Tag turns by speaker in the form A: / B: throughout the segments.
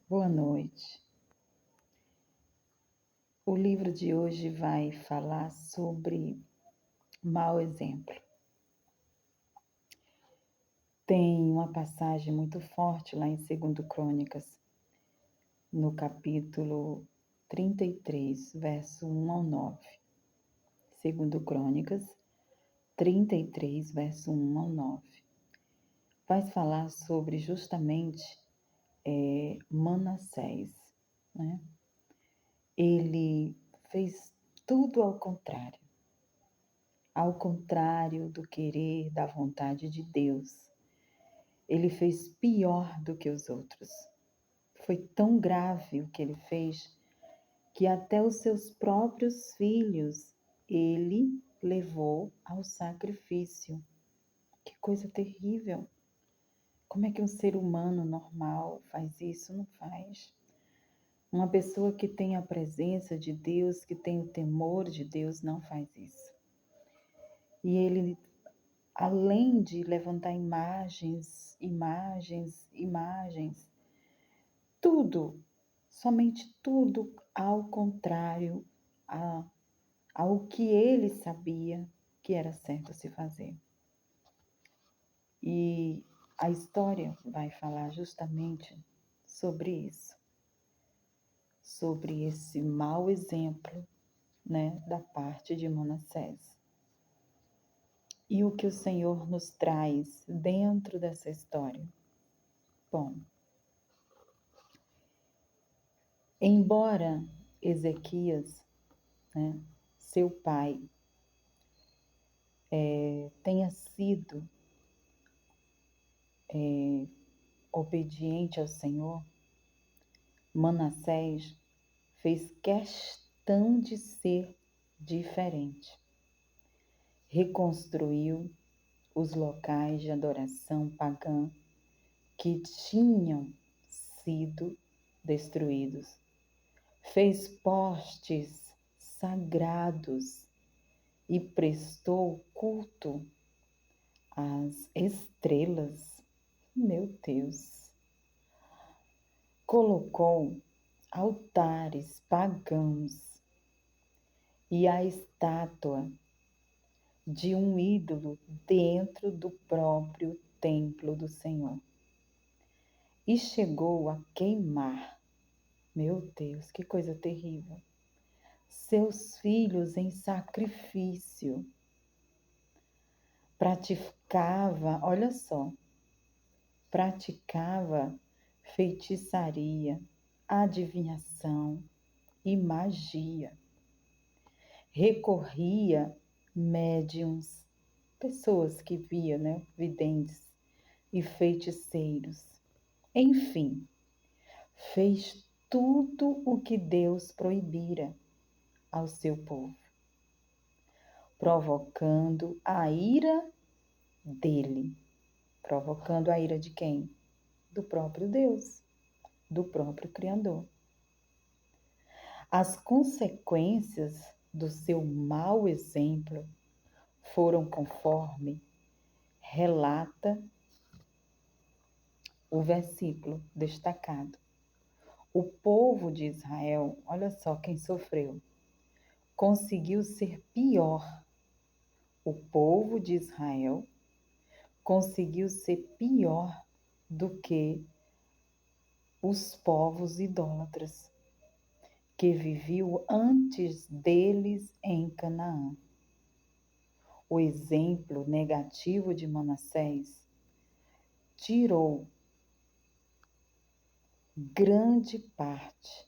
A: Boa noite. O livro de hoje vai falar sobre mau exemplo. Tem uma passagem muito forte lá em 2 Crônicas, no capítulo 33, verso 1 ao 9. 2 Crônicas 33, verso 1 ao 9. Vai falar sobre justamente Manassés, né? Ele fez tudo ao contrário do querer, da vontade de Deus. Ele fez pior do que os outros. Foi tão grave o que ele fez que até os seus próprios filhos ele levou ao sacrifício. Que coisa terrível! Como é que um ser humano normal faz isso? Não faz. Uma pessoa que tem a presença de Deus, que tem o temor de Deus, não faz isso. E ele, além de levantar imagens, tudo, somente tudo ao contrário ao que ele sabia que era certo se fazer. E a história vai falar justamente sobre isso, sobre esse mau exemplo, né, da parte de Manassés. E o que o Senhor nos traz dentro dessa história? Bom, embora Ezequias, né, seu pai, tenha sido obediente ao Senhor, Manassés fez questão de ser diferente. Reconstruiu os locais de adoração pagã que tinham sido destruídos. Fez postes sagrados e prestou culto às estrelas. Meu Deus! Colocou altares pagãos e a estátua de um ídolo dentro do próprio templo do Senhor. E chegou a queimar, meu Deus, que coisa terrível, seus filhos em sacrifício. Olha só, praticava feitiçaria, adivinhação e magia. Recorria médiuns, pessoas que via, né, videntes e feiticeiros. Enfim, fez tudo o que Deus proibira ao seu povo, provocando a ira dele. Provocando a ira de quem? Do próprio Deus, do próprio Criador. As consequências do seu mau exemplo foram conforme relata o versículo destacado. O povo de Israel, olha só quem sofreu, conseguiu ser pior. O povo de Israel conseguiu ser pior do que os povos idólatras que viviam antes deles em Canaã. O exemplo negativo de Manassés tirou grande parte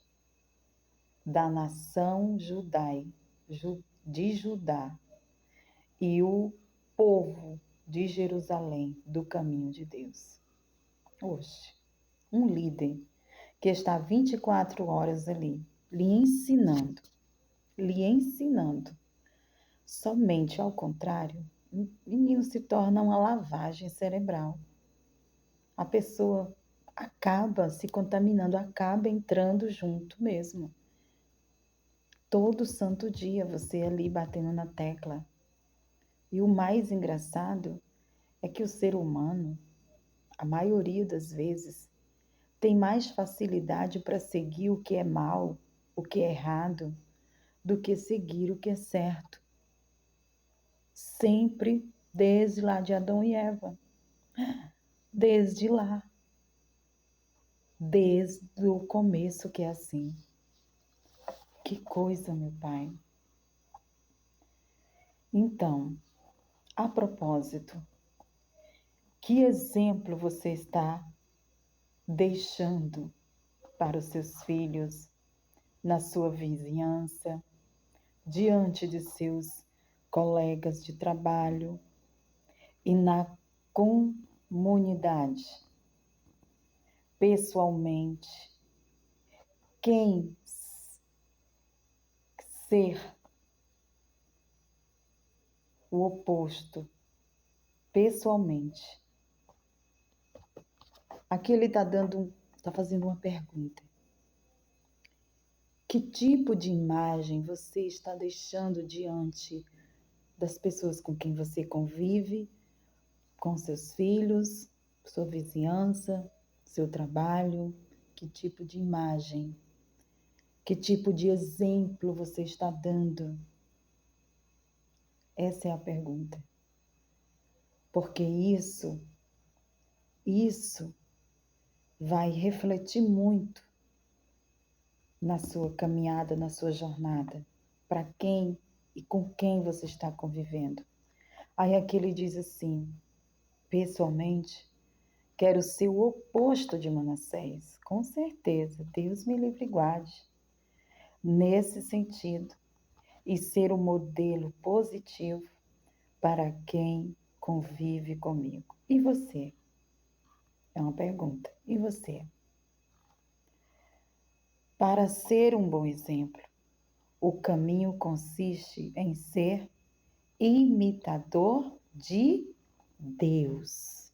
A: da nação de Judá e o povo de Jerusalém do caminho de Deus. Hoje, um líder que está 24 horas ali, lhe ensinando, somente ao contrário, menino se torna uma lavagem cerebral. A pessoa acaba se contaminando, acaba entrando junto mesmo. Todo santo dia você ali batendo na tecla. E o mais engraçado é que o ser humano, a maioria das vezes, tem mais facilidade para seguir o que é mal, o que é errado, do que seguir o que é certo. Sempre desde lá de Adão e Eva. Desde lá. Desde o começo que é assim. Que coisa, meu Pai. Então, a propósito, que exemplo você está deixando para os seus filhos, na sua vizinhança, diante de seus colegas de trabalho e na comunidade? Pessoalmente, quem ser o oposto pessoalmente? Aqui ele está fazendo uma pergunta. Que tipo de imagem você está deixando diante das pessoas com quem você convive, com seus filhos, sua vizinhança, seu trabalho? Que tipo de imagem? Que tipo de exemplo você está dando? Essa é a pergunta. Porque isso vai refletir muito na sua caminhada, na sua jornada. Para quem e com quem você está convivendo. Aí aqui ele diz assim: pessoalmente, quero ser o oposto de Manassés. Com certeza, Deus me livre e guarde. Nesse sentido, e ser um modelo positivo para quem convive comigo. E você? É uma pergunta. E você? Para ser um bom exemplo, o caminho consiste em ser imitador de Deus.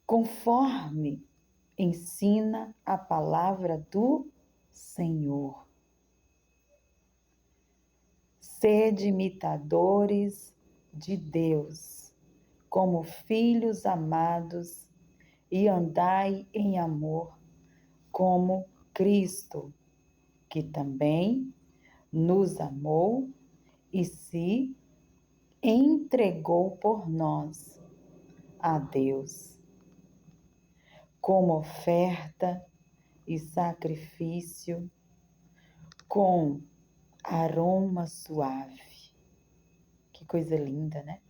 A: Conforme ensina a palavra do Senhor. Sede imitadores de Deus, como filhos amados, e andai em amor, como Cristo, que também nos amou e se entregou por nós a Deus, como oferta e sacrifício, com aroma suave. Que coisa linda, né?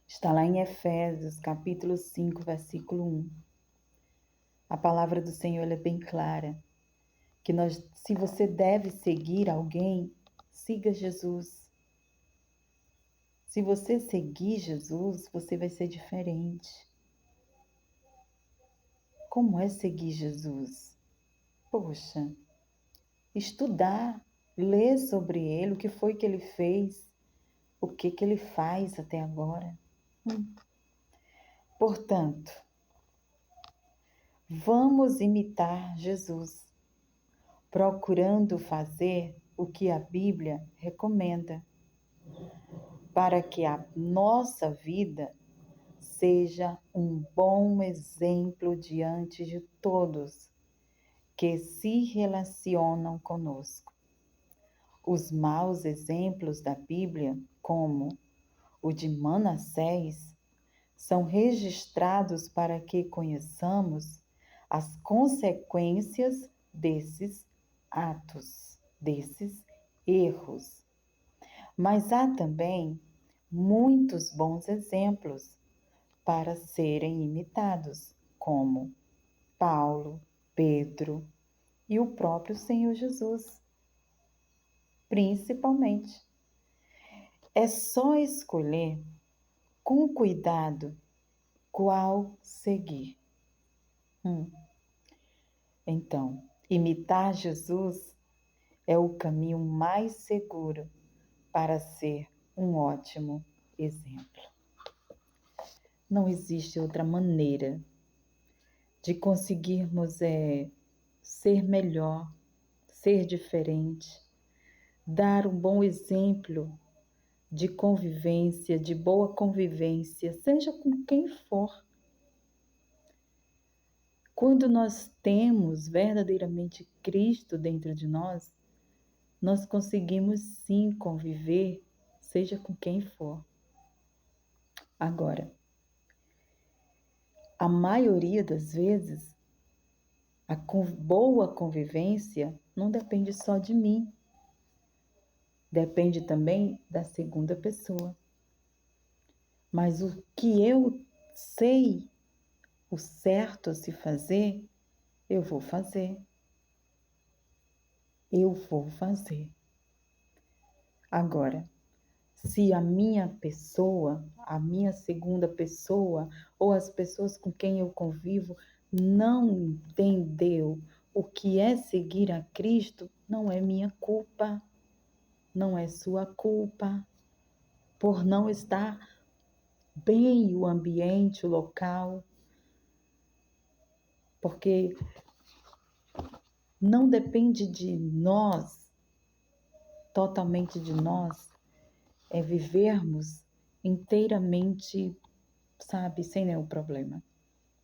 A: Está lá em Efésios, capítulo 5, versículo 1. A palavra do Senhor ela é bem clara, que se você deve seguir alguém, siga Jesus. Se você seguir Jesus, você vai ser diferente. Como é seguir Jesus? Poxa, estudar, ler sobre ele, o que foi que ele fez, o que ele faz até agora. Portanto, vamos imitar Jesus, procurando fazer o que a Bíblia recomenda, para que a nossa vida seja um bom exemplo diante de todos que se relacionam conosco. Os maus exemplos da Bíblia, como o de Manassés, são registrados para que conheçamos as consequências desses atos, desses erros. Mas há também muitos bons exemplos para serem imitados, como Paulo, Pedro e o próprio Senhor Jesus, principalmente. É só escolher com cuidado qual seguir. Então, imitar Jesus é o caminho mais seguro para ser um ótimo exemplo. Não existe outra maneira de conseguirmos ser melhor, ser diferente, dar um bom exemplo de convivência, de boa convivência, seja com quem for. Quando nós temos verdadeiramente Cristo dentro de nós conseguimos sim conviver, seja com quem for. Agora, a maioria das vezes, a boa convivência não depende só de mim, depende também da segunda pessoa. Mas o que eu sei, o certo a se fazer, eu vou fazer. Eu vou fazer. Agora, se a minha pessoa, a minha segunda pessoa, ou as pessoas com quem eu convivo, não entendeu o que é seguir a Cristo, não é minha culpa, não é sua culpa, por não estar bem o ambiente, o local, porque não depende de nós, totalmente de nós, é vivermos inteiramente, sabe, sem nenhum problema.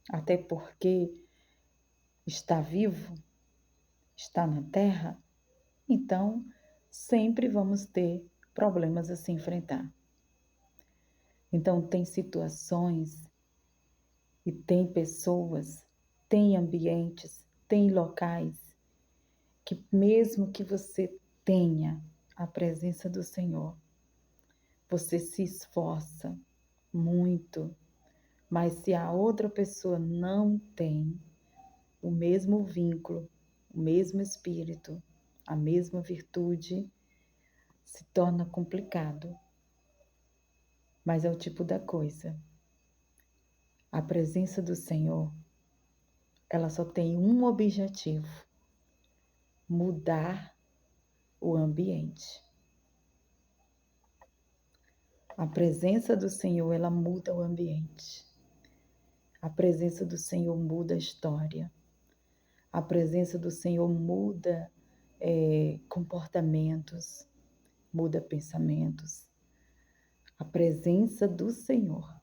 A: Até porque está vivo, está na terra, então sempre vamos ter problemas a se enfrentar. Então tem situações e tem pessoas, tem ambientes, tem locais que mesmo que você tenha a presença do Senhor, você se esforça muito, mas se a outra pessoa não tem o mesmo vínculo, o mesmo espírito, a mesma virtude, se torna complicado. Mas é o tipo da coisa. A presença do Senhor, ela só tem um objetivo: mudar o ambiente. A presença do Senhor, ela muda o ambiente. A presença do Senhor muda a história. A presença do Senhor muda comportamentos, muda pensamentos. A presença do Senhor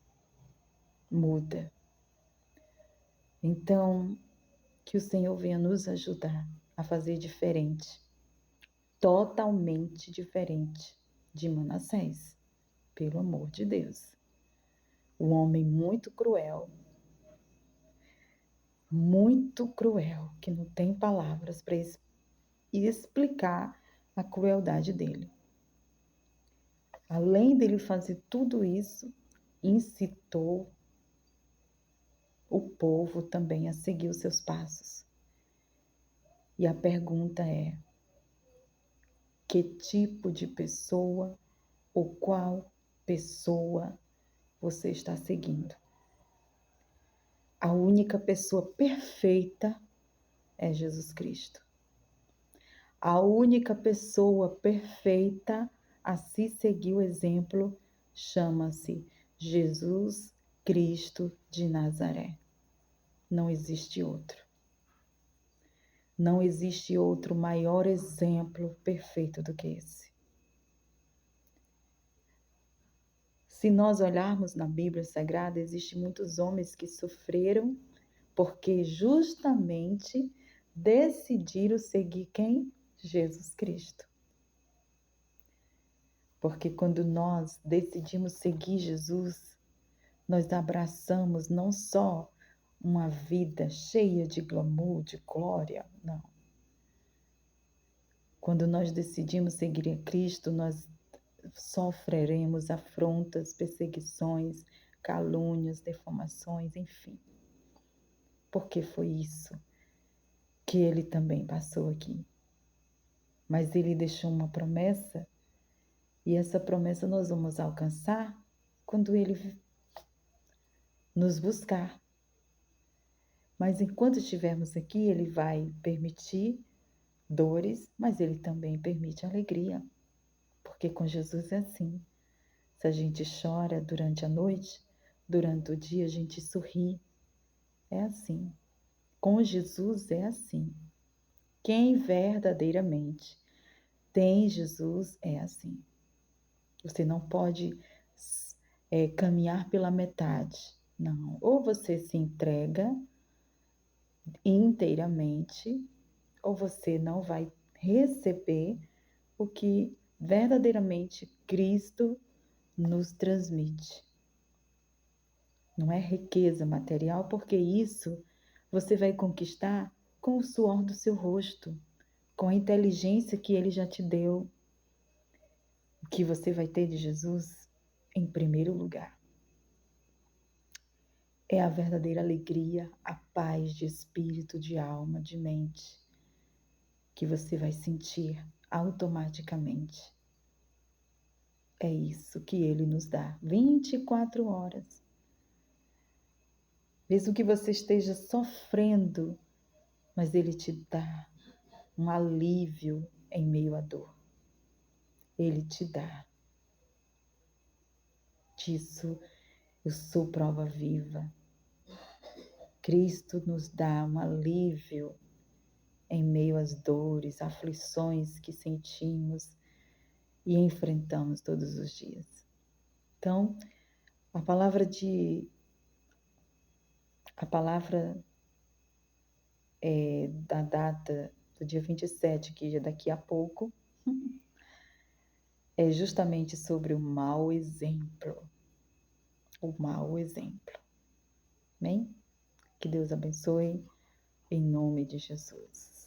A: muda. Então, que o Senhor venha nos ajudar a fazer diferente, totalmente diferente de Manassés, pelo amor de Deus. Um homem muito cruel, que não tem palavras para explicar a crueldade dele. Além dele fazer tudo isso, incitou o povo também a seguir os seus passos. E a pergunta é: que tipo de pessoa ou qual pessoa você está seguindo? A única pessoa perfeita é Jesus Cristo. A única pessoa perfeita a se seguir o exemplo chama-se Jesus Cristo de Nazaré. Não existe outro. Não existe outro maior exemplo perfeito do que esse. Se nós olharmos na Bíblia Sagrada, existem muitos homens que sofreram porque justamente decidiram seguir quem? Jesus Cristo. Porque quando nós decidimos seguir Jesus, nós abraçamos não só uma vida cheia de glamour, de glória, não. Quando nós decidimos seguir a Cristo, nós sofreremos afrontas, perseguições, calúnias, deformações, enfim. Porque foi isso que ele também passou aqui. Mas ele deixou uma promessa, e essa promessa nós vamos alcançar quando ele nos buscar. Mas enquanto estivermos aqui, ele vai permitir dores, mas ele também permite alegria. Porque com Jesus é assim. Se a gente chora durante a noite, durante o dia a gente sorri. É assim. Com Jesus é assim. Quem verdadeiramente tem Jesus é assim. Você não pode caminhar pela metade. Não. Ou você se entrega inteiramente, ou você não vai receber o que verdadeiramente Cristo nos transmite. Não é riqueza material, porque isso você vai conquistar com o suor do seu rosto, com a inteligência que Ele já te deu, o que você vai ter de Jesus em primeiro lugar. É a verdadeira alegria, a paz de espírito, de alma, de mente, que você vai sentir automaticamente. É isso que Ele nos dá, 24 horas. Mesmo que você esteja sofrendo, mas Ele te dá um alívio em meio à dor. Ele te dá. Disso eu sou prova viva. Cristo nos dá um alívio em meio às dores, aflições que sentimos e enfrentamos todos os dias. Então, a palavra da data do dia 27, que é daqui a pouco, é justamente sobre o mau exemplo. O mau exemplo. Amém? Que Deus abençoe, em nome de Jesus.